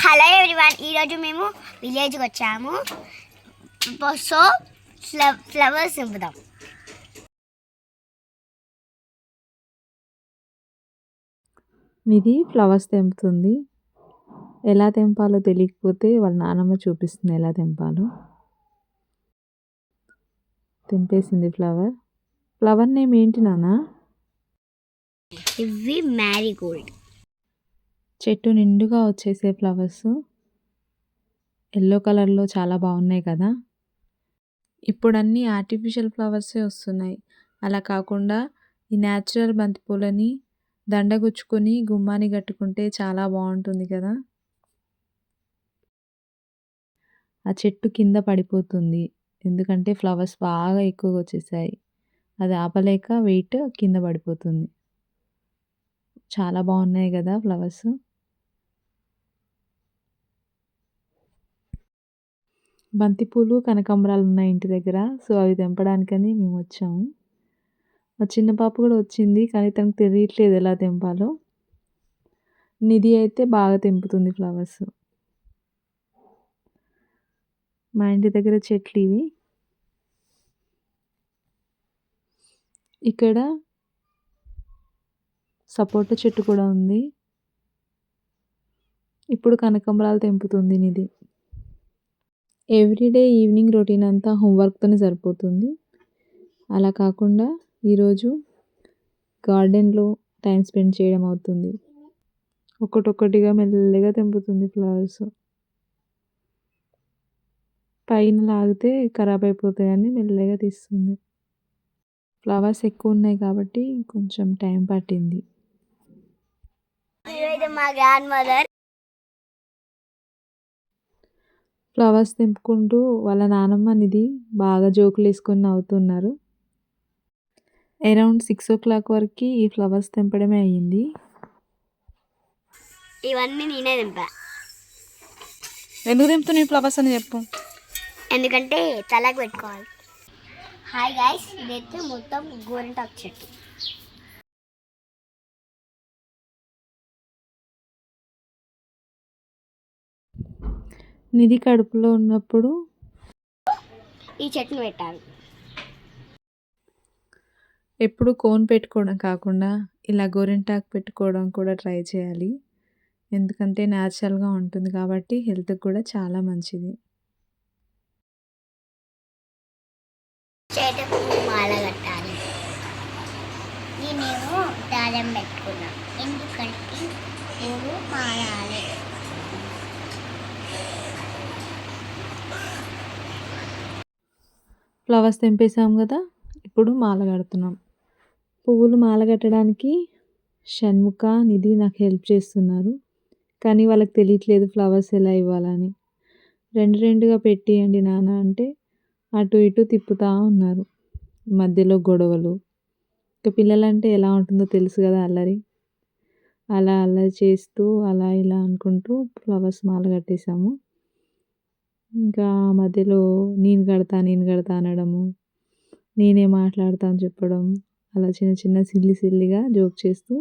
Hello everyone, ఈరోజు మేము విలేజ్కి వచ్చాము. సో ఫ్లవర్స్ నింపుదాం. ఇది ఫ్లవర్స్ తెంపుతుంది. ఎలా తెంపాలో తెలియకపోతే వాళ్ళ నానమ్మ చూపిస్తుంది ఎలా తెంపాలో. తెంపేసింది ఫ్లవర్ నేమ్ ఏంటి నాన్న? ఇవి మ్యారీగోల్డ్. చెట్టు నిండుగా వచ్చేసే ఫ్లవర్స్ ఎల్లో కలర్లో చాలా బాగున్నాయి కదా. ఇప్పుడు అన్నీ ఆర్టిఫిషియల్ ఫ్లవర్సే వస్తున్నాయి. అలా కాకుండా ఈ న్యాచురల్ బంతిపూలని దండగుచ్చుకొని గుమ్మాని కట్టుకుంటే చాలా బాగుంటుంది కదా. ఆ చెట్టు కింద పడిపోతుంది ఎందుకంటే ఫ్లవర్స్ బాగా ఎక్కువగా వచ్చేసాయి. అది ఆపలేక వెయిట్ కింద పడిపోతుంది. చాలా బాగున్నాయి కదా ఫ్లవర్స్. బంతిపూలు కనకాంబరాలు ఉన్నాయి ఇంటి దగ్గర. సో అవి తెంపడానికని మేము వచ్చాము. మా చిన్న పాప కూడా వచ్చింది కానీ తనకు తెలియట్లేదు ఎలా తెంపాలో. నిధి అయితే బాగా తెంపుతుంది ఫ్లవర్స్. మా ఇంటి దగ్గర చెట్లు ఇవి. ఇక్కడ సపోటా చెట్టు కూడా ఉంది. ఇప్పుడు కనకాంబరాలు తెంపుతుంది నిధి. ఎవ్రీడే ఈవినింగ్ రొటీన్ అంతా హోంవర్క్తోనే సరిపోతుంది. అలా కాకుండా ఈరోజు గార్డెన్లో టైం స్పెండ్ చేయడం అవుతుంది. ఒక్కొక్కటిగా మెల్లగా తెంపుతుంది ఫ్లవర్స్. పైన లాగితే ఖరాబ్ అయిపోతాయని మెల్లగా తీస్తుంది. ఫ్లవర్స్ ఎక్కువ ఉన్నాయి కాబట్టి కొంచెం టైం పట్టింది. మా గ్రాండ్ మదర్ ఫ్లవర్స్ తెంపుకుంటూ వాళ్ళ నానమ్మ నిధి బాగా జోకులు వేసుకొని నవ్వుతున్నారు. అరౌండ్ 6 o'clock వరకు ఈ ఫ్లవర్స్ తెంపడమే అయ్యింది. ఇవన్నీ నేనే తెంపా. ఎందుకు తెంపుతున్నావు ఫ్లవర్స్ అని చెప్పు. ఎందుకంటే తలకు పెట్టుకోవాలి. హాయ్ గైస్, ఇదైతే మొత్తం గోరింటాకు చెట్టు. నిధి కడుపులో ఉన్నప్పుడు ఈ చెట్టును పెట్టాలి. ఎప్పుడు కోన్ పెట్టుకోవడం కాకుండా ఇలా గోరింటాకు పెట్టుకోవడం కూడా ట్రై చేయాలి. ఎందుకంటే న్యాచురల్గా ఉంటుంది కాబట్టి హెల్త్కి కూడా చాలా మంచిది. చెట్టుకు మాల కట్టాలి. నేనేమో దారం పెట్టుకున్నా ఎందుకంటే నేను మారాలి. ఫ్లవర్స్ తెంపేసాం కదా, ఇప్పుడు మాల కడుతున్నాం. పువ్వులు మాల కట్టడానికి షణ్ముఖ నిధి నాకు హెల్ప్ చేస్తున్నారు. కానీ వాళ్ళకి తెలియట్లేదు ఫ్లవర్స్ ఎలా ఇవ్వాలని. రెండుగా పెట్టియండి నాన్న అంటే అటు ఇటు తిప్పుతూ ఉన్నారు. మధ్యలో గొడవలు. ఇక పిల్లలంటే ఎలా ఉంటుందో తెలుసు కదా, అల్లరి. అలా అల్లరి చేస్తూ అలా ఇలా అనుకుంటూ ఫ్లవర్స్ మాల కట్టేసాము. ఇంకా మధ్యలో నేను కడతా అనడము, నేనే మాట్లాడతా అని చెప్పడం, అలా చిన్న సిల్లిగా జోక్ చేస్తూ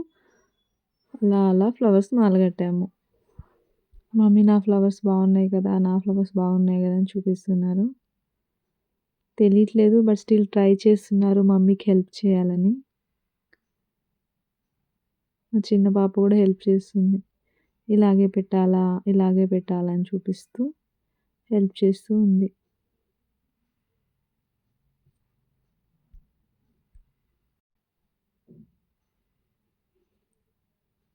అలా ఫ్లవర్స్ మాల కట్టాము. మమ్మీ నా ఫ్లవర్స్ బాగున్నాయి కదా అని చూపిస్తున్నారు. తెలియట్లేదు బట్ స్టిల్ ట్రై చేస్తున్నారు మమ్మీకి హెల్ప్ చేయాలని. మా చిన్న పాప కూడా హెల్ప్ చేస్తుంది. ఇలాగే పెట్టాలా అని చూపిస్తూ హెల్ప్ చేస్తూ ఉంది.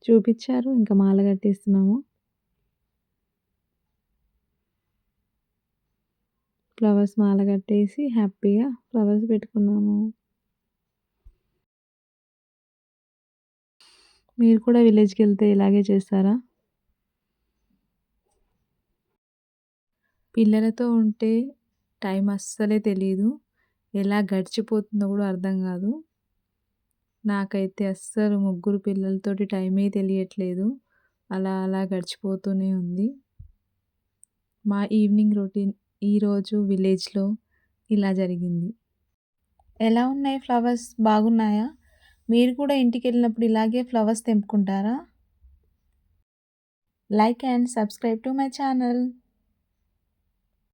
చూపించారు, ఇంకా మాల కట్టేస్తున్నాము. ఫ్లవర్స్ మాల కట్టేసి హ్యాపీగా ఫ్లవర్స్ పెట్టుకున్నాము. మీరు కూడా విలేజ్కి వెళ్తే ఇలాగే చేస్తారా? పిల్లలతో ఉంటే టైం అస్సలే తెలీదు. ఎలా గడిచిపోతుందో కూడా అర్థం కాదు. నాకైతే అస్సలు ముగ్గురు పిల్లలతోటి టైమే తెలియట్లేదు. అలా గడిచిపోతూనే ఉంది. మా ఈవినింగ్ రొటీన్ ఈరోజు విలేజ్లో ఇలా జరిగింది. ఎలా ఉన్నాయి ఫ్లవర్స్, బాగున్నాయా? మీరు కూడా ఇంటికి వెళ్ళినప్పుడు ఇలాగే flowers తెంపుకుంటారా? Like and subscribe to my channel.